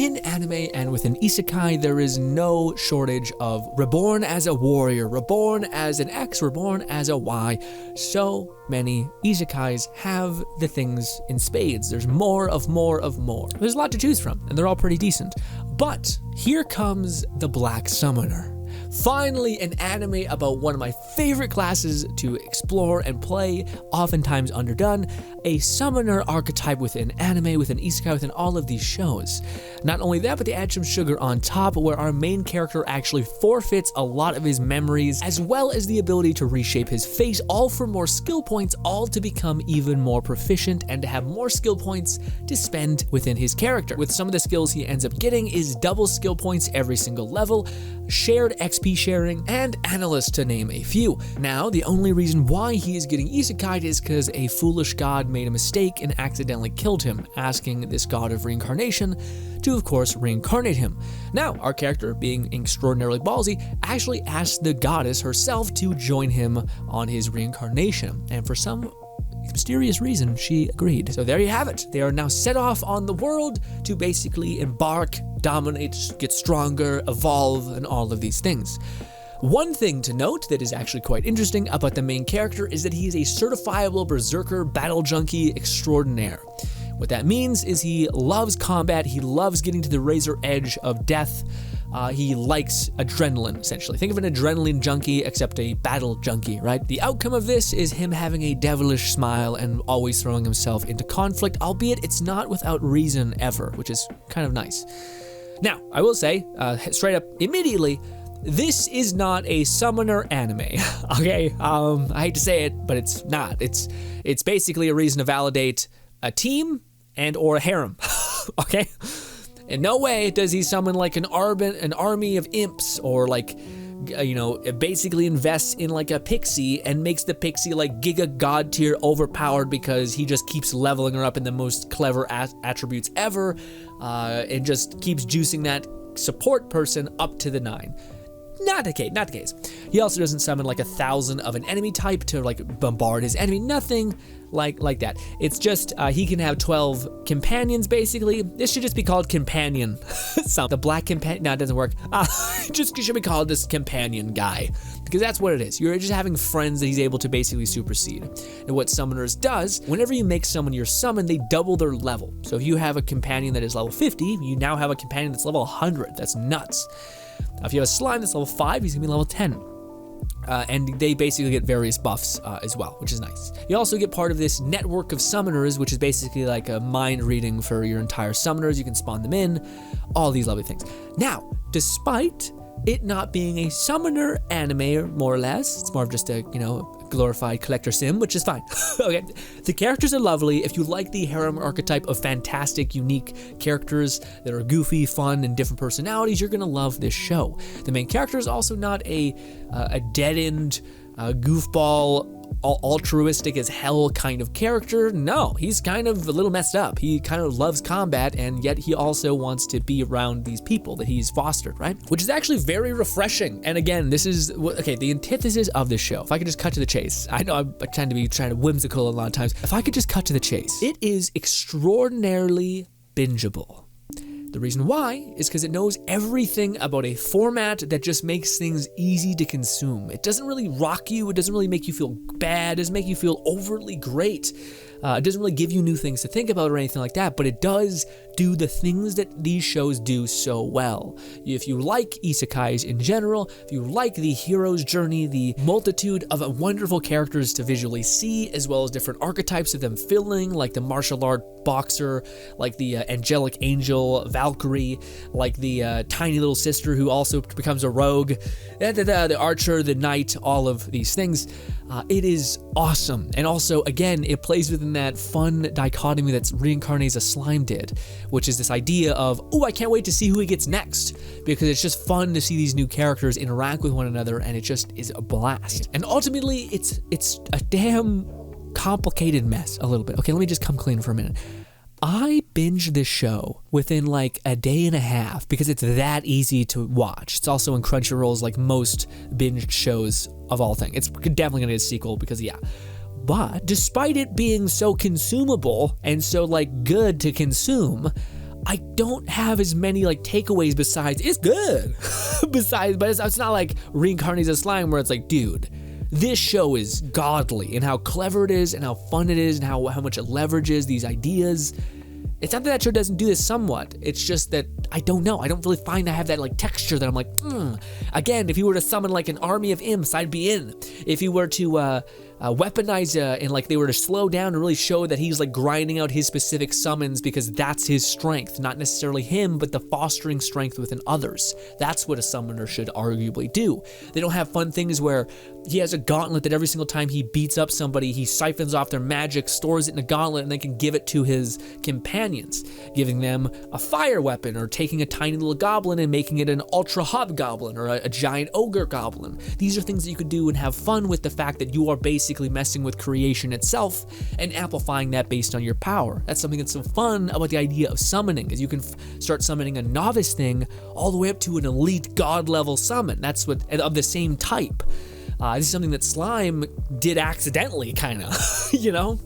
in anime and within isekai, there is no shortage of reborn as a warrior, reborn as an X, reborn as a Y. So many isekais have the things in spades. There's more of more of more. There's a lot to choose from, and they're all pretty decent. But here comes the Black Summoner. Finally, an anime about one of my favorite classes to explore and play, oftentimes underdone, a summoner archetype within anime, within isekai, within all of these shows. Not only that, but they add some sugar on top, where our main character actually forfeits a lot of his memories, as well as the ability to reshape his face, all for more skill points, all to become even more proficient and to have more skill points to spend within his character. With some of the skills he ends up getting is double skill points every single level, shared XP sharing, and analyst, to name a few. Now, the only reason why he is getting isekai'd is because a foolish god made a mistake and accidentally killed him, asking this god of reincarnation to, of course, reincarnate him. Now, our character, being extraordinarily ballsy, actually asked the goddess herself to join him on his reincarnation, and for some mysterious reason, she agreed. So there you have it. They are now set off on the world to basically embark, dominate, get stronger, evolve, and all of these things. One thing to note that is actually quite interesting about the main character is that he is a certifiable berserker battle junkie extraordinaire. What that means is he loves combat, he loves getting to the razor edge of death, he likes adrenaline, essentially. Think of an adrenaline junkie, except a battle junkie, right? The outcome of this is him having a devilish smile and always throwing himself into conflict, albeit it's not without reason ever, which is kind of nice. Now, I will say, straight up, immediately, this is not a summoner anime, okay? I hate to say it, but it's not. It's basically a reason to validate a team and or a harem, okay? In no way does he summon like an army of imps, or like, basically invests in like a pixie and makes the pixie like giga god tier overpowered because he just keeps leveling her up in the most clever attributes ever, and just keeps juicing that support person up to the 9. Not the case. He also doesn't summon like 1,000 of an enemy type to like bombard his enemy. Nothing like that. It's just he can have 12 companions basically. This should just be called companion. The black companion. No, it doesn't work. Just should be called this companion guy, because that's what it is. You're just having friends that he's able to basically supersede. And what summoners does, whenever you make someone your summon, they double their level. So if you have a companion that is level 50, you now have a companion that's level 100. That's nuts. If you have a slime that's level 5, he's gonna be level 10. And they basically get various buffs as well, which is nice. You also get part of this network of summoners, which is basically like a mind reading for your entire summoners. You can spawn them in, all these lovely things. Now, despite it not being a summoner anime, more or less, it's more of just a, glorified collector sim, which is fine. Okay, the characters are lovely. If you like the harem archetype of fantastic, unique characters that are goofy, fun, and different personalities, you're gonna love this show. The main character is also not a dead-end, goofball, altruistic as hell kind of character. No, he's kind of a little messed up. He kind of loves combat, and yet he also wants to be around these people that he's fostered, right? Which is actually very refreshing. And again, this is, the antithesis of this show. If I could just cut to the chase. I know I tend to be whimsical a lot of times. If I could just cut to the chase. It is extraordinarily bingeable. The reason why is because it knows everything about a format that just makes things easy to consume. It doesn't really rock you, it doesn't really make you feel bad, it doesn't make you feel overtly great. It doesn't really give you new things to think about or anything like that, but it does do the things that these shows do so well. If you like isekais in general, if you like the hero's journey, the multitude of wonderful characters to visually see, as well as different archetypes of them filling, like the martial art boxer, like the angelic angel Valkyrie, like the tiny little sister who also becomes a rogue, the archer, the knight, all of these things. It is awesome. And also, again, it plays within that fun dichotomy that Reincarnate as a Slime did, which is this idea of, I can't wait to see who he gets next, because it's just fun to see these new characters interact with one another, and it just is a blast. And ultimately, it's a damn complicated mess a little bit. Okay, let me just come clean for a minute. I binged this show within like a day and a half because it's that easy to watch. It's also in Crunchyroll's like most binged shows of all things. It's definitely gonna get a sequel because But despite it being so consumable and so like good to consume, I don't have as many like takeaways besides it's good. But it's not like Reincarnated as a Slime where it's like, dude, this show is godly in how clever it is and how fun it is and how much it leverages these ideas. It's not that show doesn't do this somewhat. It's just that I don't know. I don't really find I have that like texture that I'm like, Again, if you were to summon like an army of imps, I'd be in. If you were to weaponize and like they were to slow down and really show that he's like grinding out his specific summons because that's his strength, not necessarily him, but the fostering strength within others. That's what a summoner should arguably do. They don't have fun things where he has a gauntlet that every single time he beats up somebody, he siphons off their magic, stores it in a gauntlet, and then can give it to his companions, giving them a fire weapon or taking a tiny little goblin and making it an ultra hobgoblin or a giant ogre goblin. These are things that you could do and have fun with the fact that you are basically messing with creation itself and amplifying that based on your power. That's something that's so fun about the idea of summoning, is you can start summoning a novice thing all the way up to an elite god level summon. That's what of the same type. This is something that Slime did accidentally, kind of, you know?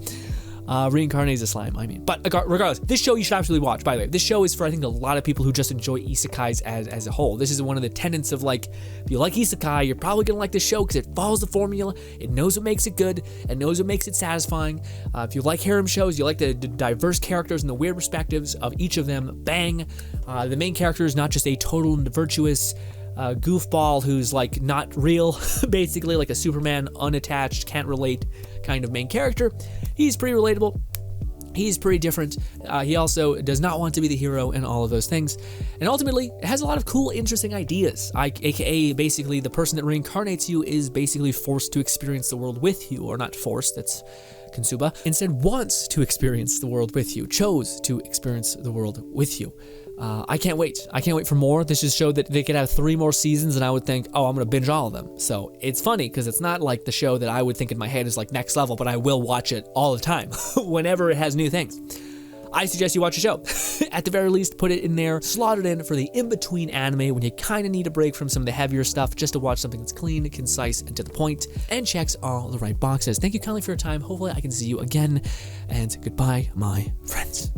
Reincarnated as a Slime, I mean. But regardless, this show you should absolutely watch, by the way. This show is for, I think, a lot of people who just enjoy isekais as a whole. This is one of the tenets of, like, if you like isekai, you're probably going to like this show because it follows the formula, it knows what makes it good, it knows what makes it satisfying. If you like harem shows, you like the diverse characters and the weird perspectives of each of them, bang. The main character is not just a total and virtuous goofball who's like not real, basically like a Superman unattached, can't relate kind of main character. He's pretty relatable. He's pretty different. He also does not want to be the hero and all of those things. And ultimately, it has a lot of cool, interesting ideas. AKA, basically, the person that reincarnates you is basically forced to experience the world with you, or not forced, that's Konsuba. Instead, wants to experience the world with you, chose to experience the world with you. I can't wait. I can't wait for more. This just showed that they could have 3 more seasons and I would think, oh, I'm going to binge all of them. So it's funny because it's not like the show that I would think in my head is like next level, but I will watch it all the time whenever it has new things. I suggest you watch the show. At the very least, put it in there, slot it in for the in-between anime when you kind of need a break from some of the heavier stuff just to watch something that's clean, concise, and to the point, and checks all the right boxes. Thank you kindly for your time. Hopefully I can see you again, and goodbye, my friends.